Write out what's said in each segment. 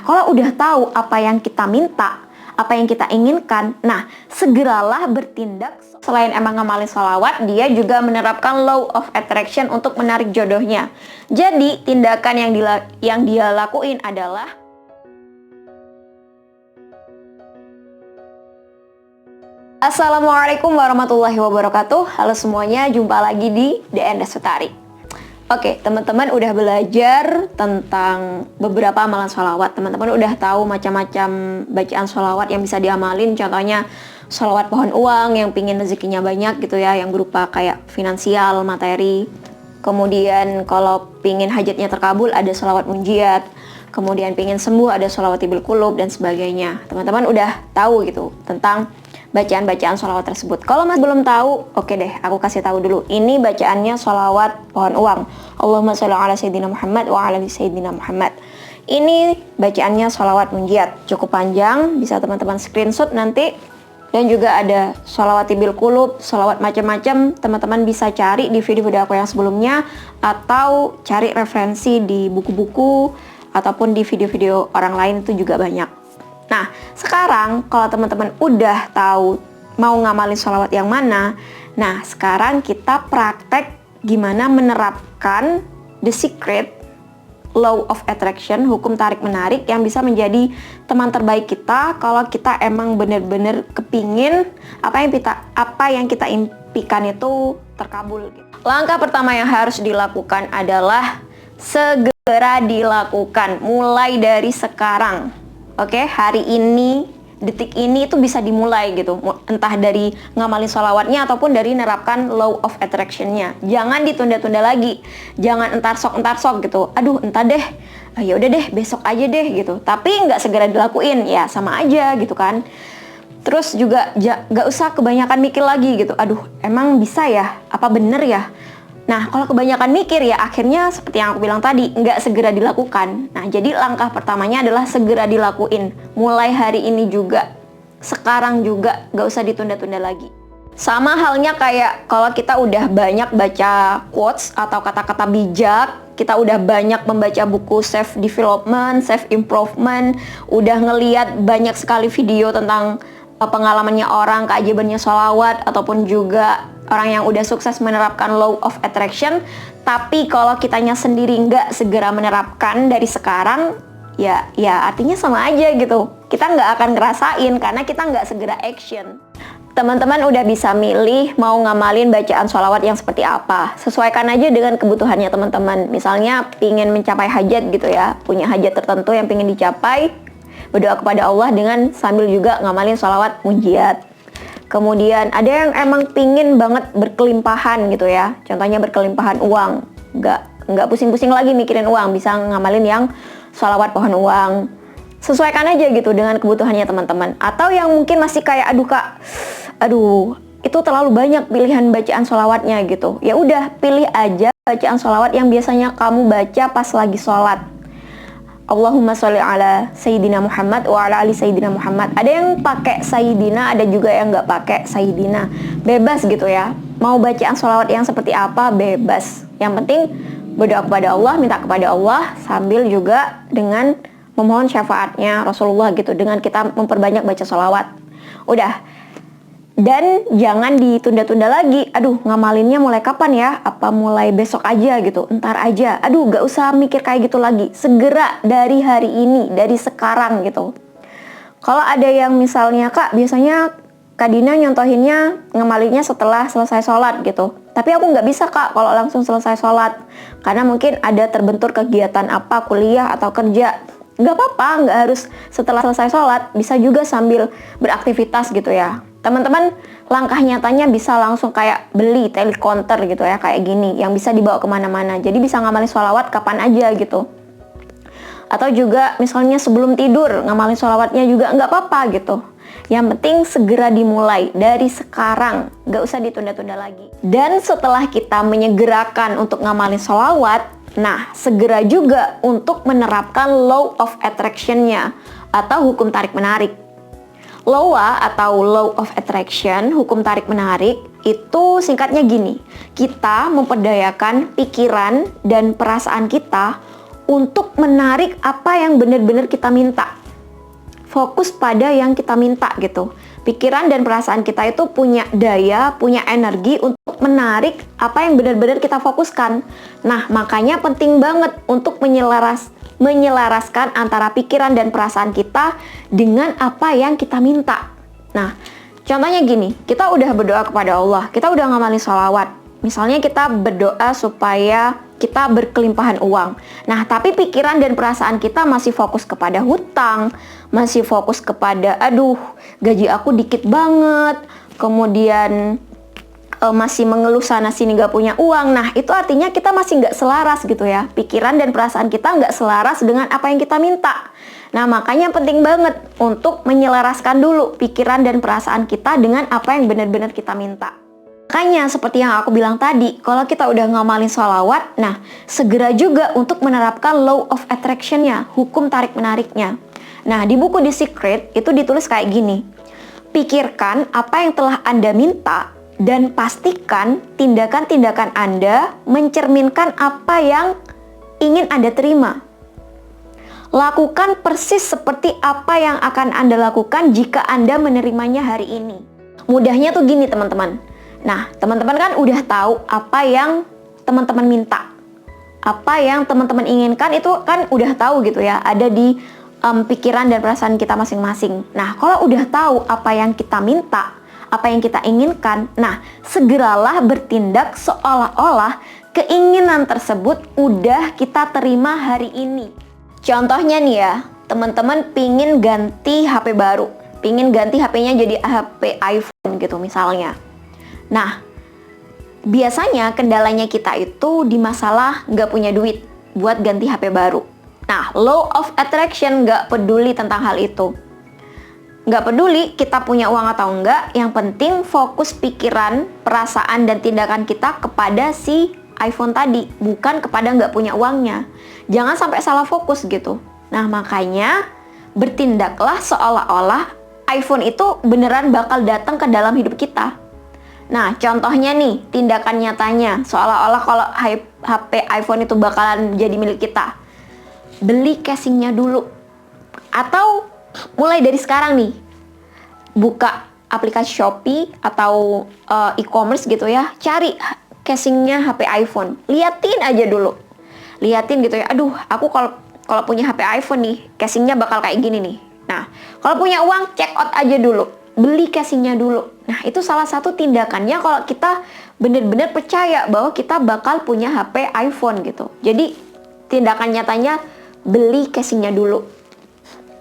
kalau udah tahu apa yang kita minta, apa yang kita inginkan, nah segeralah bertindak. Selain emang ngamalin sholawat, dia juga menerapkan law of attraction untuk menarik jodohnya. Jadi tindakan yang dia lakuin adalah Assalamualaikum warahmatullahi wabarakatuh. Halo semuanya, jumpa lagi di DN Sutari. Oke, teman-teman udah belajar tentang beberapa amalan sholawat. Teman-teman udah tahu macam-macam bacaan sholawat yang bisa diamalin. Contohnya sholawat pohon uang yang pingin rezekinya banyak gitu ya, yang berupa kayak finansial, materi. Kemudian kalau pingin hajatnya terkabul ada sholawat munjiat. Kemudian pingin sembuh ada sholawat tibil qulub dan sebagainya. Teman-teman udah tahu gitu tentang bacaan-bacaan sholawat tersebut. Kalau masih belum tahu, oke deh, aku kasih tahu dulu. Ini bacaannya sholawat pohon uang. Allahumma sholli ala sayyidina Muhammad wa ala sayyidina Muhammad. Ini bacaannya sholawat munjiat. Cukup panjang, bisa teman-teman screenshot nanti. Dan juga ada sholawat tibil qulub, sholawat macam-macam. Teman-teman bisa cari di video-video aku yang sebelumnya, atau cari referensi di buku-buku, ataupun di video-video orang lain itu juga banyak. Nah, sekarang kalau teman-teman udah tahu mau ngamalin sholawat yang mana, nah sekarang kita praktek gimana menerapkan the secret law of attraction, hukum tarik-menarik yang bisa menjadi teman terbaik kita kalau kita emang bener-bener kepingin apa yang kita impikan itu terkabul. Langkah pertama yang harus dilakukan adalah segera dilakukan, mulai dari sekarang. Oke, hari ini, detik ini itu bisa dimulai gitu. Entah dari ngamalin sholawatnya ataupun dari nerapkan law of attraction-nya. Jangan ditunda-tunda lagi. Jangan entar sok gitu. Aduh, entar deh. Ya udah deh, besok aja deh gitu. Tapi nggak segera dilakuin, ya sama aja gitu kan. Terus juga nggak usah kebanyakan mikir lagi gitu. Aduh, emang bisa ya? Apa bener ya? Nah, kalau kebanyakan mikir ya akhirnya seperti yang aku bilang tadi, nggak segera dilakukan. Nah, jadi langkah pertamanya adalah segera dilakuin. Mulai hari ini juga, sekarang juga, nggak usah ditunda-tunda lagi. Sama halnya kayak kalau kita udah banyak baca quotes atau kata-kata bijak, kita udah banyak membaca buku self development, self improvement, udah ngeliat banyak sekali video tentang pengalamannya orang, keajaibannya sholawat, ataupun juga orang yang udah sukses menerapkan law of attraction. Tapi kalau kitanya sendiri nggak segera menerapkan dari sekarang, ya artinya sama aja gitu. Kita nggak akan ngerasain karena kita nggak segera action. Teman-teman udah bisa milih mau ngamalin bacaan sholawat yang seperti apa. Sesuaikan aja dengan kebutuhannya teman-teman. Misalnya pingin mencapai hajat gitu ya, punya hajat tertentu yang pingin dicapai, berdoa kepada Allah dengan sambil juga ngamalin sholawat munjiat. Kemudian ada yang emang pingin banget berkelimpahan gitu ya, contohnya berkelimpahan uang, nggak pusing-pusing lagi mikirin uang, bisa ngamalin yang sholawat pohon uang. Sesuaikan aja gitu dengan kebutuhannya teman-teman. Atau yang mungkin masih kayak aduh itu terlalu banyak pilihan bacaan sholawatnya gitu, ya udah pilih aja bacaan sholawat yang biasanya kamu baca pas lagi sholat. Allahumma sholli ala sayyidina Muhammad wa ala ali sayyidina Muhammad. Ada yang pakai sayyidina, ada juga yang nggak pakai sayyidina. Bebas gitu ya. Mau bacaan sholawat yang seperti apa, bebas. Yang penting berdoa kepada Allah, minta kepada Allah, sambil juga dengan memohon syafaatnya Rasulullah gitu, dengan kita memperbanyak baca sholawat. Udah. Dan jangan ditunda-tunda lagi. Aduh, ngamalinnya mulai kapan ya? Apa mulai besok aja gitu? Entar aja. Aduh, gak usah mikir kayak gitu lagi. Segera dari hari ini, dari sekarang gitu. Kalau ada yang misalnya, Kak, biasanya Kak Dina nyontohinnya ngamalinnya setelah selesai sholat gitu. Tapi aku gak bisa, Kak, kalau langsung selesai sholat. Karena mungkin ada terbentur kegiatan apa, kuliah atau kerja. Gak apa-apa, gak harus setelah selesai sholat. Bisa juga sambil beraktivitas gitu ya. Teman-teman, langkah nyatanya bisa langsung kayak beli telecounter gitu ya, kayak gini, yang bisa dibawa kemana-mana. Jadi bisa ngamalin sholawat kapan aja gitu. Atau juga misalnya sebelum tidur, ngamalin sholawatnya juga nggak apa-apa gitu. Yang penting segera dimulai dari sekarang, nggak usah ditunda-tunda lagi. Dan setelah kita menyegerakan untuk ngamalin sholawat, nah segera juga untuk menerapkan law of attraction-nya atau hukum tarik-menarik. LOA atau Law of Attraction, hukum tarik-menarik, itu singkatnya gini. Kita memperdayakan pikiran dan perasaan kita untuk menarik apa yang benar-benar kita minta. Fokus pada yang kita minta gitu. Pikiran dan perasaan kita itu punya daya, punya energi untuk menarik apa yang benar-benar kita fokuskan. Nah, makanya penting banget untuk menyelaraskan antara pikiran dan perasaan kita dengan apa yang kita minta. Nah, contohnya gini, kita udah berdoa kepada Allah, kita udah ngamalin sholawat. Misalnya kita berdoa supaya kita berkelimpahan uang. Nah, tapi pikiran dan perasaan kita masih fokus kepada hutang, masih fokus kepada, aduh, gaji aku dikit banget, kemudian masih mengeluh sana sini gak punya uang. Nah, itu artinya kita masih gak selaras gitu ya. Pikiran dan perasaan kita gak selaras dengan apa yang kita minta. Nah, makanya penting banget untuk menyelaraskan dulu pikiran dan perasaan kita dengan apa yang benar-benar kita minta. Makanya seperti yang aku bilang tadi, kalau kita udah ngamalin sholawat, nah segera juga untuk menerapkan law of attraction-nya, hukum tarik-menariknya. Nah, di buku The Secret itu ditulis kayak gini, pikirkan apa yang telah Anda minta dan pastikan tindakan-tindakan Anda mencerminkan apa yang ingin Anda terima. Lakukan persis seperti apa yang akan Anda lakukan jika Anda menerimanya hari ini. Mudahnya tuh gini teman-teman. Nah, teman-teman kan udah tahu apa yang teman-teman minta. Apa yang teman-teman inginkan itu kan udah tahu gitu ya, ada di pikiran dan perasaan kita masing-masing. Nah, kalau udah tahu apa yang kita minta, apa yang kita inginkan, nah segeralah bertindak seolah-olah keinginan tersebut udah kita terima hari ini. Contohnya nih ya, teman-teman pingin ganti HP baru, pingin ganti HP-nya jadi HP iPhone gitu misalnya. Nah, biasanya kendalanya kita itu di masalah nggak punya duit buat ganti HP baru. Nah, law of attraction nggak peduli tentang hal itu. Nggak peduli kita punya uang atau enggak, yang penting fokus pikiran, perasaan, dan tindakan kita kepada si iPhone tadi, bukan kepada nggak punya uangnya. Jangan sampai salah fokus gitu. Nah, makanya bertindaklah seolah-olah iPhone itu beneran bakal datang ke dalam hidup kita. Nah, contohnya nih, tindakan nyatanya, seolah-olah kalau HP iPhone itu bakalan jadi milik kita. Beli casingnya dulu. Atau mulai dari sekarang nih, buka aplikasi Shopee atau e-commerce gitu ya, cari casingnya HP iPhone. Liatin aja dulu. Liatin gitu ya, aduh, aku kalau punya HP iPhone nih, casingnya bakal kayak gini nih. Nah, kalau punya uang, check out aja dulu. Beli casingnya dulu. Nah, itu salah satu tindakannya kalau kita benar-benar percaya bahwa kita bakal punya HP iPhone gitu. Jadi, tindakan nyatanya beli casingnya dulu.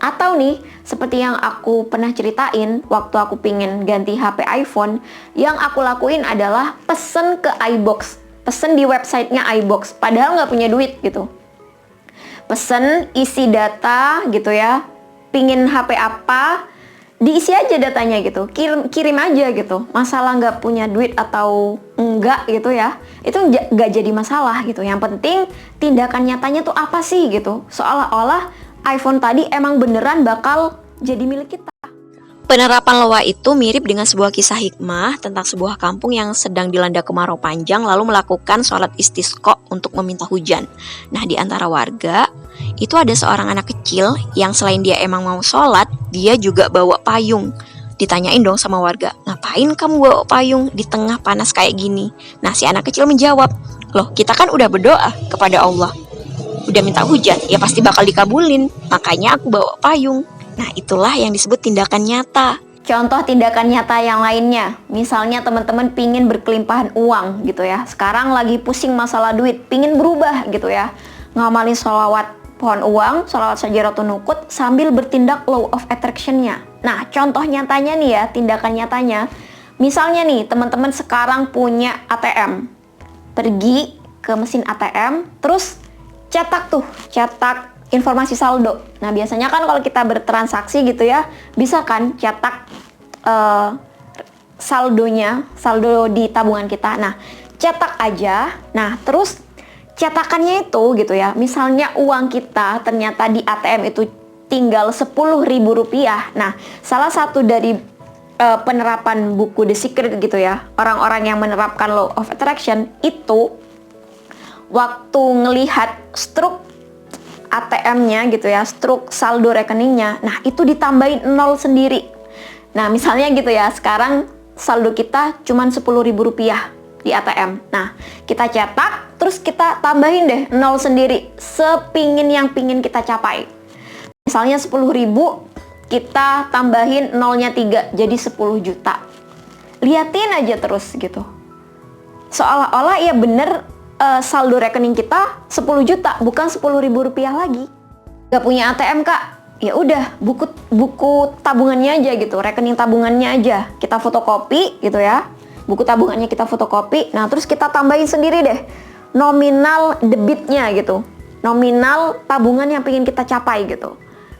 Atau nih, seperti yang aku pernah ceritain waktu aku pingin ganti HP iPhone, yang aku lakuin adalah pesen ke iBox. Pesen di websitenya iBox, padahal nggak punya duit gitu. Pesen, isi data gitu ya, pingin HP apa, diisi aja datanya gitu, kirim aja gitu. Masalah nggak punya duit atau enggak gitu ya, itu nggak jadi masalah gitu. Yang penting tindakan nyatanya tuh apa sih gitu, seolah-olah iPhone tadi emang beneran bakal jadi milik kita. Penerapan loa itu mirip dengan sebuah kisah hikmah tentang sebuah kampung yang sedang dilanda kemarau panjang lalu melakukan sholat istisqa untuk meminta hujan. Nah, di antara warga, itu ada seorang anak kecil yang selain dia emang mau sholat, dia juga bawa payung. Ditanyain dong sama warga, ngapain kamu bawa payung di tengah panas kayak gini? Nah, si anak kecil menjawab, loh kita kan udah berdoa kepada Allah, udah minta hujan, ya pasti bakal dikabulin, makanya aku bawa payung. Nah, itulah yang disebut tindakan nyata. Contoh tindakan nyata yang lainnya, misalnya teman-teman pingin berkelimpahan uang gitu ya, sekarang lagi pusing masalah duit, pingin berubah gitu ya, ngamalin sholawat pohon uang, sholawat Syajaratul Nuqut sambil bertindak law of attraction-nya. Nah, contoh nyatanya nih ya, tindakan nyatanya, misalnya nih teman-teman sekarang punya ATM, pergi ke mesin ATM, terus cetak informasi saldo. Nah, biasanya kan kalau kita bertransaksi gitu ya, bisa kan cetak saldo di tabungan kita. Nah, cetak aja. Nah, terus cetakannya itu gitu ya, misalnya uang kita ternyata di ATM itu tinggal Rp10.000. Nah, salah satu dari penerapan buku The Secret gitu ya, orang-orang yang menerapkan law of attraction itu waktu ngelihat struk ATM-nya gitu ya, struk saldo rekeningnya, nah itu ditambahin 0 sendiri. Nah misalnya gitu ya, sekarang saldo kita cuman Rp10.000 di ATM. Nah kita cetak, terus kita tambahin deh 0 sendiri, sepingin yang pingin kita capai. Misalnya 10.000, kita tambahin nolnya 3, jadi 10 juta. Liatin aja terus gitu. Seolah-olah ya bener, saldo rekening kita 10 juta, bukan Rp10.000 lagi. Gak punya ATM kak? Ya udah, buku tabungannya aja gitu, rekening tabungannya aja. Kita fotokopi gitu ya. Buku tabungannya kita fotokopi. Nah terus kita tambahin sendiri deh nominal debitnya gitu. Nominal tabungan yang pengen kita capai gitu.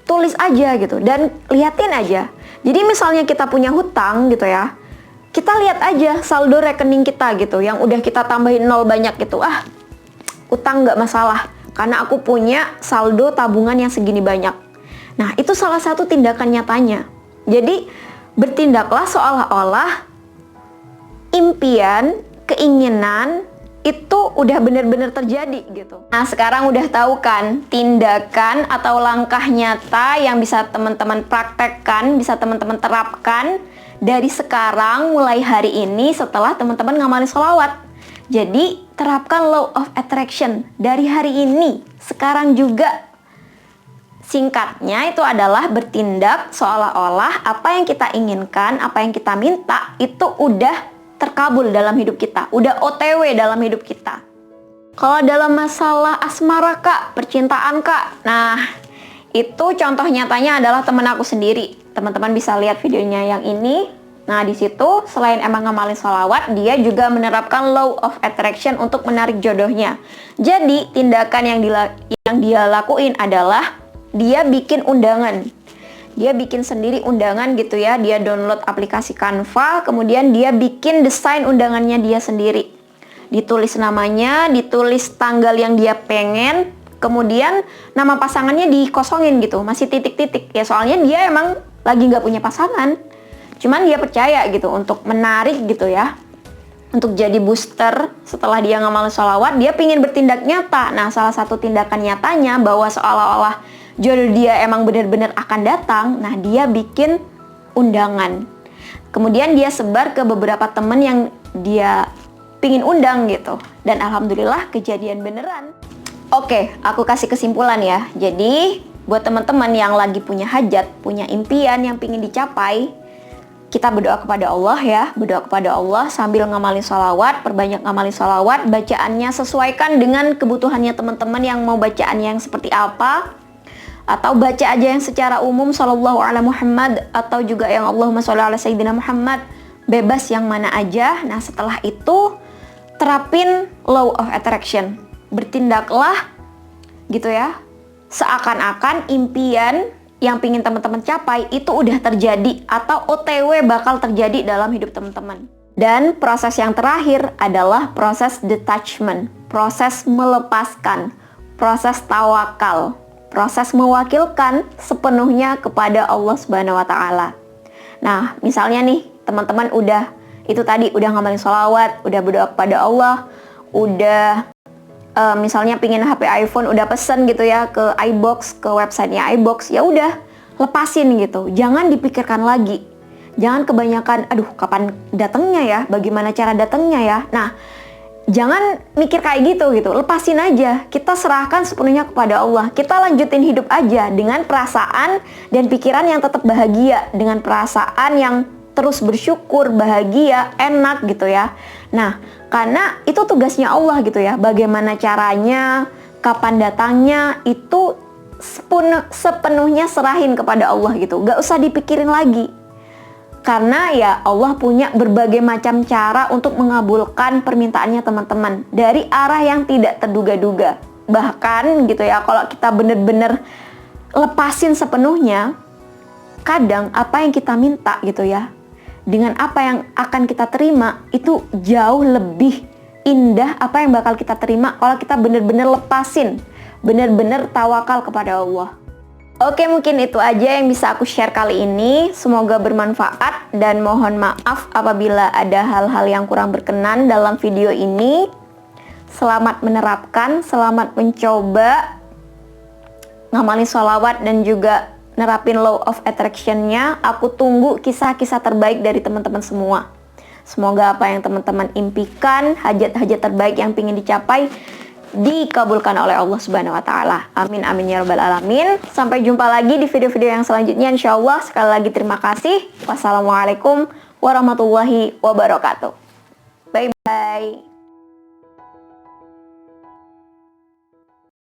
Tulis aja gitu dan liatin aja. Jadi misalnya kita punya hutang gitu ya, kita lihat aja saldo rekening kita gitu yang udah kita tambahin 0 banyak gitu. Utang nggak masalah karena aku punya saldo tabungan yang segini banyak. Nah itu salah satu tindakan nyatanya. Jadi bertindaklah seolah-olah impian, keinginan itu udah benar-benar terjadi gitu. Nah sekarang udah tahu kan tindakan atau langkah nyata yang bisa teman-teman praktekkan, bisa teman-teman terapkan dari sekarang mulai hari ini setelah teman-teman ngamalin sholawat. Jadi terapkan law of attraction dari hari ini, sekarang juga. Singkatnya itu adalah bertindak seolah-olah apa yang kita inginkan, apa yang kita minta itu udah terkabul dalam hidup kita, udah OTW dalam hidup kita. Kalau dalam masalah asmara kak, percintaan kak, nah itu contoh nyatanya adalah temen aku sendiri. Teman-teman bisa lihat videonya yang ini. Nah di situ selain emang ngamalin sholawat, dia juga menerapkan law of attraction untuk menarik jodohnya. Jadi tindakan yang dia lakuin adalah dia bikin undangan. Dia bikin sendiri undangan gitu ya. Dia download aplikasi Canva, kemudian dia bikin desain undangannya dia sendiri. Ditulis namanya, ditulis tanggal yang dia pengen, kemudian nama pasangannya dikosongin gitu, masih titik-titik. Ya soalnya dia emang lagi nggak punya pasangan. Cuman dia percaya gitu untuk menarik gitu ya. Untuk jadi booster setelah dia ngamalin sholawat, dia pingin bertindak nyata. Nah salah satu tindakan nyatanya bahwa seolah-olah jodoh dia emang benar-benar akan datang, nah dia bikin undangan. Kemudian dia sebar ke beberapa temen yang dia pingin undang gitu. Dan alhamdulillah kejadian beneran. Oke, aku kasih kesimpulan ya. Jadi buat teman-teman yang lagi punya hajat, punya impian yang pingin dicapai, kita berdoa kepada Allah ya. Berdoa kepada Allah sambil ngamalin sholawat, perbanyak ngamalin sholawat. Bacaannya sesuaikan dengan kebutuhannya teman-teman yang mau bacaannya yang seperti apa. Atau baca aja yang secara umum sallallahu ala Muhammad, atau juga yang Allahumma sholli ala sayyidina Muhammad, bebas yang mana aja. Nah setelah itu terapin law of attraction, bertindaklah gitu ya seakan-akan impian yang pingin teman-teman capai itu udah terjadi atau OTW bakal terjadi dalam hidup teman-teman. Dan proses yang terakhir adalah proses detachment, proses melepaskan, proses tawakal, proses mewakilkan sepenuhnya kepada Allah Subhanahu wa Ta'ala. Nah, misalnya nih, teman-teman udah ngamalin sholawat, udah berdoa kepada Allah, udah misalnya pingin HP iPhone, udah pesen gitu ya ke iBox, ke websitenya iBox, ya udah lepasin gitu. Jangan dipikirkan lagi. Jangan kebanyakan, aduh kapan datangnya ya, bagaimana cara datangnya ya. Nah, jangan mikir kayak gitu. Lepasin aja. Kita serahkan sepenuhnya kepada Allah. Kita lanjutin hidup aja dengan perasaan dan pikiran yang tetap bahagia, dengan perasaan yang terus bersyukur, bahagia, enak gitu ya. Nah, karena itu tugasnya Allah gitu ya. Bagaimana caranya, kapan datangnya, itu sepenuhnya serahin kepada Allah gitu. Gak usah dipikirin lagi. Karena ya Allah punya berbagai macam cara untuk mengabulkan permintaannya teman-teman dari arah yang tidak terduga-duga. Bahkan gitu ya, kalau kita bener-bener lepasin sepenuhnya, kadang apa yang kita minta gitu ya, dengan apa yang akan kita terima itu jauh lebih indah apa yang bakal kita terima kalau kita bener-bener lepasin, bener-bener tawakal kepada Allah. Oke, mungkin itu aja yang bisa aku share kali ini. Semoga bermanfaat dan mohon maaf apabila ada hal-hal yang kurang berkenan dalam video ini. Selamat menerapkan, selamat mencoba. ngamalin sholawat dan juga nerapin law of attraction-nya. Aku tunggu kisah-kisah terbaik dari teman-teman semua. Semoga apa yang teman-teman impikan, hajat-hajat terbaik yang ingin dicapai, dikabulkan oleh Allah Subhanahu wa Ta'ala. Amin amin ya rabbal alamin. Sampai jumpa lagi di video-video yang selanjutnya, insya Allah. Sekali lagi terima kasih. Wassalamualaikum warahmatullahi wabarakatuh. Bye bye.